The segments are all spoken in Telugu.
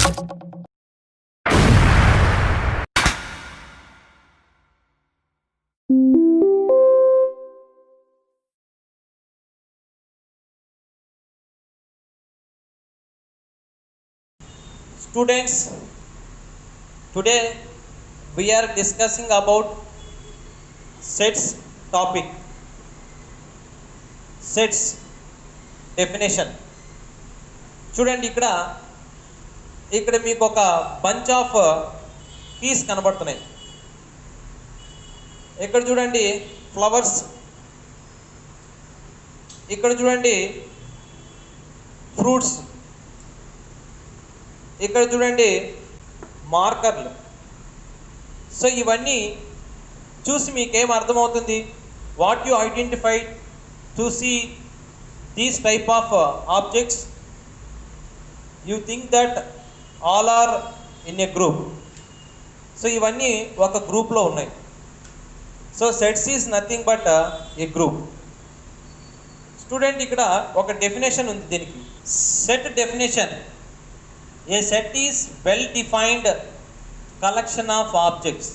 Students, today we are discussing about sets topic. Sets definition. చూడండి ఇక్కడ మీకు ఒక బంచ్ ఆఫ్ కీస్ కనబడుతున్నాయి. ఇక్కడ చూడండి ఫ్లవర్స్, ఇక్కడ చూడండి ఫ్రూట్స్, ఇక్కడ చూడండి మార్కర్లు. సో ఇవన్నీ చూసి మీకేం అర్థమవుతుంది? What you identified to see these type of objects? You think that all are in a group. So ఇవన్నీ ఒక గ్రూప్లో ఉన్నాయి. So sets is nothing but a group. Student, ఇక్కడ ఒక డెఫినేషన్ ఉంది దీనికి. Set definition: a set is well defined collection of objects.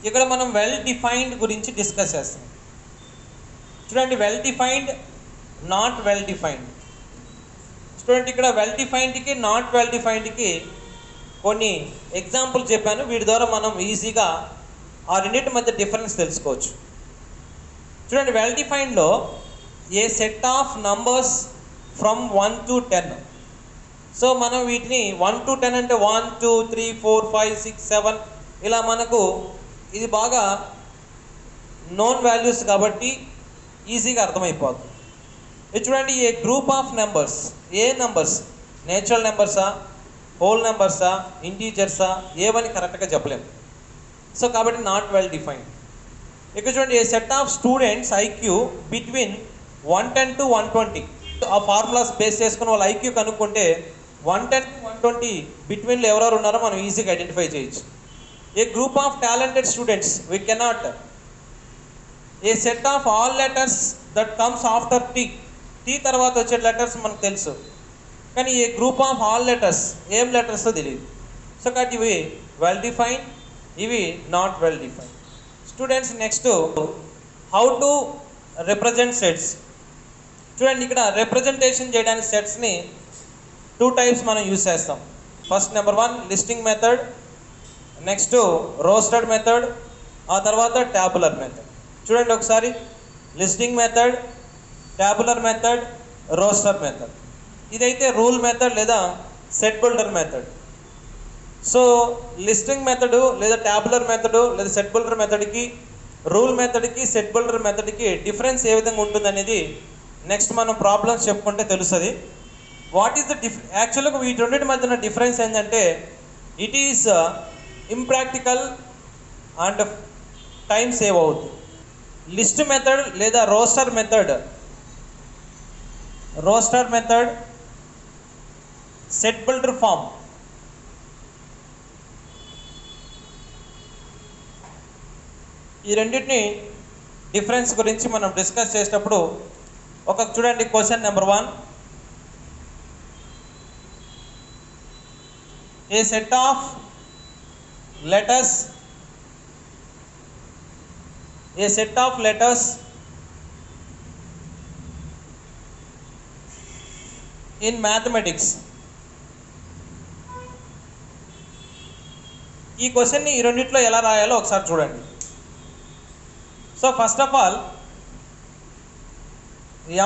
ఇక్కడ మనం వెల్ డిఫైన్డ్ గురించి డిస్కస్ చేస్తాం. చూడండి, well defined, not well defined. Student, ఇక్కడ వెల్ డిఫైన్డ్కి నాట్ వెల్ డిఫైన్డ్కి కొన్ని ఎగ్జాంపుల్ చెప్పాను. వీటి ద్వారా మనం ఈజీగా ఆ రెండింటి మధ్య డిఫరెన్స్ తెలుసుకోవచ్చు. చూడండి, వెల్ డిఫైన్డ్లో a set of numbers from 1 to 10. So మనం వీటిని 1 to 10 అంటే 1 2 3 4 5 6 7 ఇలా మనకు ఇది బాగా నోన్ వాల్యూస్ కాబట్టి ఈజీగా అర్థమైపోతుంది. ఇది చూడండి, ఏ గ్రూప్ ఆఫ్ నెంబర్స్. ఏ నెంబర్స్? నేచురల్ నెంబర్సా, హోల్ నెంబర్సా, ఇంటీజర్సా, ఏవని కరెక్ట్గా చెప్పలేము. సో కాబట్టి నాట్ వెల్ డిఫైన్డ్. ఇక్కడ చూడండి, a set of students IQ between 110 to 120. ఆ ఫార్ములాస్ బేస్ చేసుకుని వాళ్ళ ఐక్యూ కనుక్కుంటే 110 to 120 బిట్వీన్లో ఎవరెవరు ఉన్నారో మనం ఈజీగా ఐడెంటిఫై చేయొచ్చు. A group of talented students we cannot. A set of all letters that comes after T. T తర్వాత వచ్చే లెటర్స్ మనకు తెలుసు, కానీ a group of all letters ఏం లెటర్స్ తెలియదు. సో కాబట్టి ఇవి వెల్ డిఫైన్డ్, ఇవి not well defined. Students, next how to represent sets. చూడండి, ఇక్కడ రిప్రజెంటేషన్ చేయడానికి సెట్స్ని 2 types మనం యూజ్ చేస్తాం. First number 1 listing method, next roster method, ఆ తర్వాత ట్యాబులర్ మెథడ్. చూడండి ఒకసారి, listing method, tabular method, roster method. ఇదైతే రూల్ మెథడ్ లేదా set builder method. So listing method లేదా ట్యాబులర్ మెథడు లేదా సెట్ బిల్డర్ మెథడ్కి, రూల్ మెథడ్కి, సెట్ బిల్డర్ మెథడ్కి డిఫరెన్స్ ఏ విధంగా ఉంటుంది అనేది నెక్స్ట్ మనం ప్రాబ్లమ్స్ చెప్పుకుంటే తెలుస్తుంది. వాట్ ఈస్ ద యాక్చువల్గా వీటి రెండింటి మధ్యన డిఫరెన్స్ ఏంటంటే, it is impractical and time save అవుతుంది. లిస్ట్ మెథడ్ లేదా roster method set builder form. ఈ రెండింటిని డిఫరెన్స్ గురించి మనం డిస్కస్ చేసేటప్పుడు చూడండి, question number 1. A set of letters in mathematics. ఈ క్వశ్చన్ని ఈ రెండిట్లో ఎలా రాయాలో ఒకసారి చూడండి. So first of all,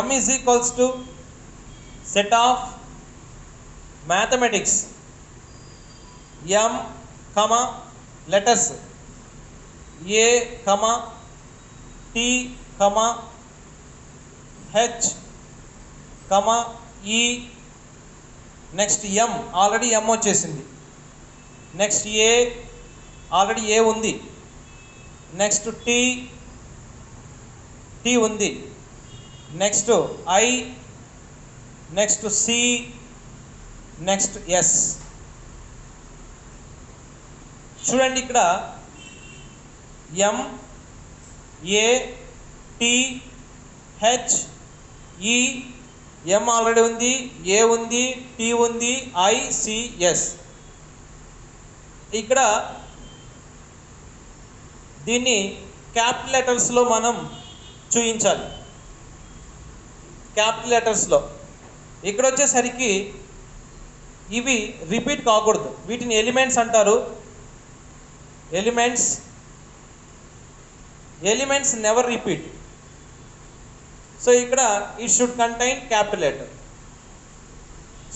m is equals to set of mathematics m, letters a, t, h, e. Next m, already m వచ్చేసింది. నెక్స్ట్ a, ఆల్రెడీ a ఉంది. నెక్స్ట్ t ఉంది. Next i, next c, next s. చూడండి, ఇక్కడ m, a, t, h, e, M already ఉంది, ఏ ఉంది, టీ ఉంది, ఐ, సి, ఎస్. ఇక్కడ దీన్ని క్యాపిటల్ లెటర్స్లో మనం చూపించాలి. క్యాపిటల్ లెటర్స్లో ఇక్కడ వచ్చేసరికి ఇవి రిపీట్ కాకూడదు. వీటిని ఎలిమెంట్స్ అంటారు. Elements never repeat. సో ఇక్కడ it should contain capital letter.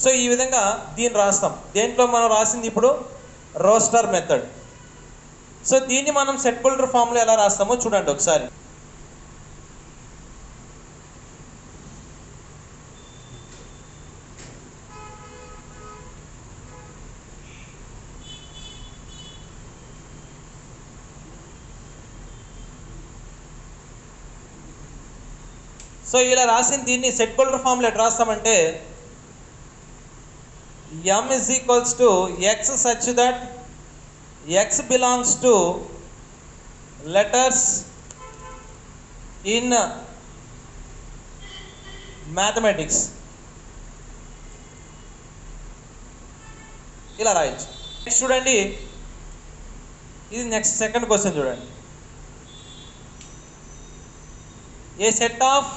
So ఈ విధంగా దీన్ని రాస్తాం. దేంట్లో మనం రాసింది ఇప్పుడు రోస్టర్ మెథడ్. సో దీన్ని మనం సెట్ బుల్డర్ ఫామ్లో ఎలా రాస్తామో చూడండి ఒకసారి. సో ఇలా రాసిన దీన్ని సెట్ బుల్డర్ ఫామ్లో ఎట్లా రాస్తామంటే m is equals to x such that x belongs to letters in mathematics. ఇలా రాయొచ్చు. నెక్స్ట్ చూడండి, ఇది నెక్స్ట్ సెకండ్ క్వశ్చన్ చూడండి. A set of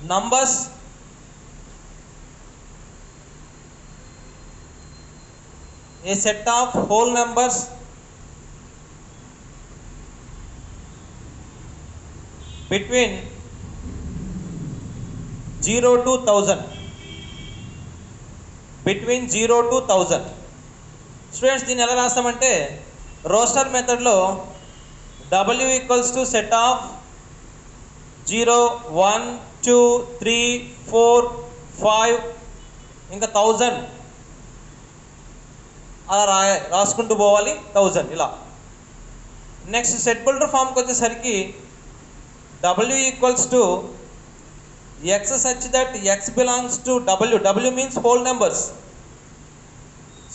numbers a set of whole numbers between 0 to 1000. Between 0 to 1000. Students దీన్ని ఎలా రాస్తామంటే రోస్టర్ మెథడ్లో w equals to set of 0, 1, 2, 3, 4, 5 ఇంకా 1000 అలా రాసుకుంటూ పోవాలి. 1000 ఇలా. నెక్స్ట్ సెట్ బుల్డర్ ఫామ్కి వచ్చేసరికి w equals to x such that x belongs to w. w means whole numbers.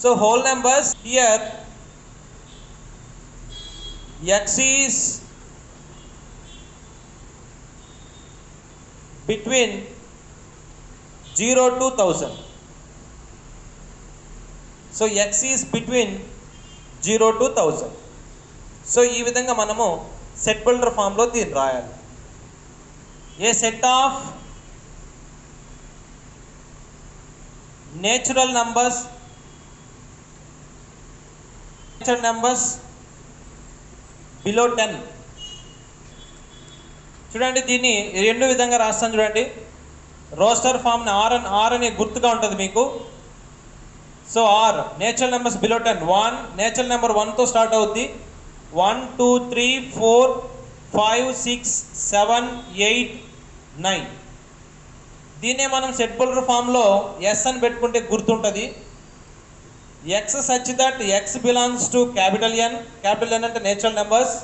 So whole numbers here x is between 0 to 1000. So x is between 0 to 1000. So ఈ విధంగా మనము సెట్ బుల్డర్ ఫామ్లో దీన్ని రాయాలి. A set of natural numbers below 10. చూడండి దీన్ని రెండు విధంగా రాస్తాను చూడండి. రోస్టర్ ఫామ్ని ఆర్ అనే గుర్తుగా ఉంటుంది మీకు. So are natural numbers below 10. 1 natural number 1తో స్టార్ట్ అవుద్ది. 1, 2, 3, 4, 5, 6, 7, 8, 9. దీన్నే మనం సెట్ బుల్డర్ ఫామ్లో ఎస్ అని పెట్టుకుంటే గుర్తుంటుంది. X such that X belongs to capital N. Capital N అంటే natural numbers.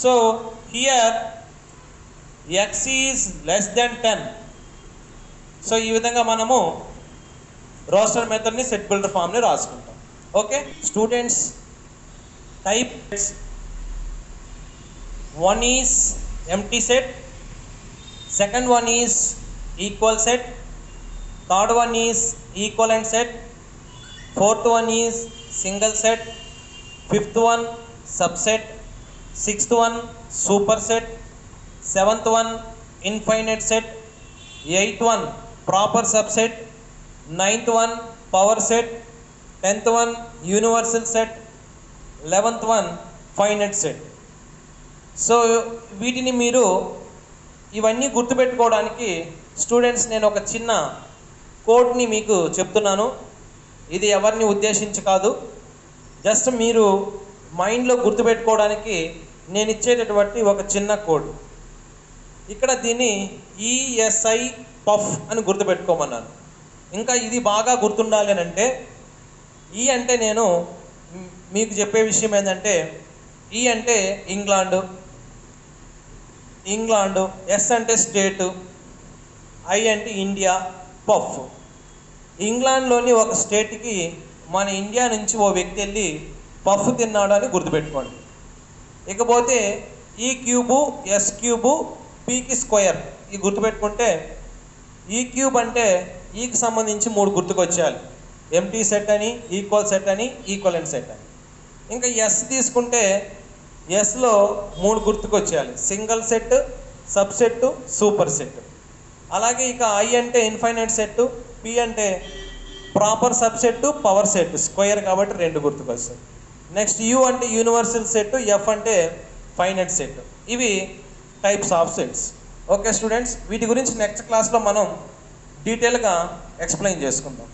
So here x is less than 10. So ఈ విధంగా మనము రోస్టర్ మెథడ్ని సెట్ బుల్డర్ ఫామ్ని రాసుకుంటాం. Okay students, type 1 is empty set, second one is equal set, third one is equivalent set, fourth one is single set, fifth one subset, sixth one super set, seventh one infinite set, eighth one proper subset, ninth one power set, 10th one universal set, 11th one finite set. So వీటిని మీరు ఇవన్నీ గుర్తుపెట్టుకోవడానికి స్టూడెంట్స్ నేను ఒక చిన్న కోడ్ని మీకు చెప్తున్నాను. ఇది ఎవరిని ఉద్దేశించి కాదు, జస్ట్ మీరు మైండ్లో గుర్తుపెట్టుకోవడానికి నేను ఇచ్చేటటువంటి ఒక చిన్న కోడ్. ఇక్కడ దీన్ని ఈఎస్ఐ పఫ్ అని గుర్తుపెట్టుకోమన్నాను. ఇంకా ఇది బాగా గుర్తుండాలి అని అంటే ఈ అంటే నేను మీకు చెప్పే విషయం ఏంటంటే ఈ అంటే ఇంగ్లాండు, ఎస్ అంటే స్టేటు, ఐ అంటే ఇండియా, పఫ్. ఇంగ్లాండ్లోని ఒక స్టేట్కి మన ఇండియా నుంచి ఓ వ్యక్తి వెళ్ళి పఫ్ తిన్నాడు అని గుర్తుపెట్టుకోండి. ఇకపోతే ఈ క్యూబు, ఎస్ క్యూబు, పీకి స్క్వేర్ ఈ గుర్తుపెట్టుకుంటే ఈ క్యూబ్ అంటే ఈకి సంబంధించి 3 గుర్తుకొచ్చేయాలి. ఎంటీ సెట్ అని, ఈక్వల్ సెట్ అని, ఈక్వలెంట్ సెట్ అని. ఇంకా ఎస్ తీసుకుంటే ఎస్లో 3 గుర్తుకొచ్చేయాలి. Single set, sub set, super set. అలాగే ఇక ఐ అంటే ఇన్ఫైనైట్ సెట్, పి అంటే proper sub set, power set square కాబట్టి 2 గుర్తుకొస్తాయి. నెక్స్ట్ యూ అంటే యూనివర్సల్ సెట్, ఎఫ్ అంటే ఫైనైట్ సెట్. ఇవి types of sets. Okay students, వీటి గురించి నెక్స్ట్ క్లాస్లో మనం డీటెయిల్గా ఎక్స్ప్లెయిన్ చేసుకుందాం.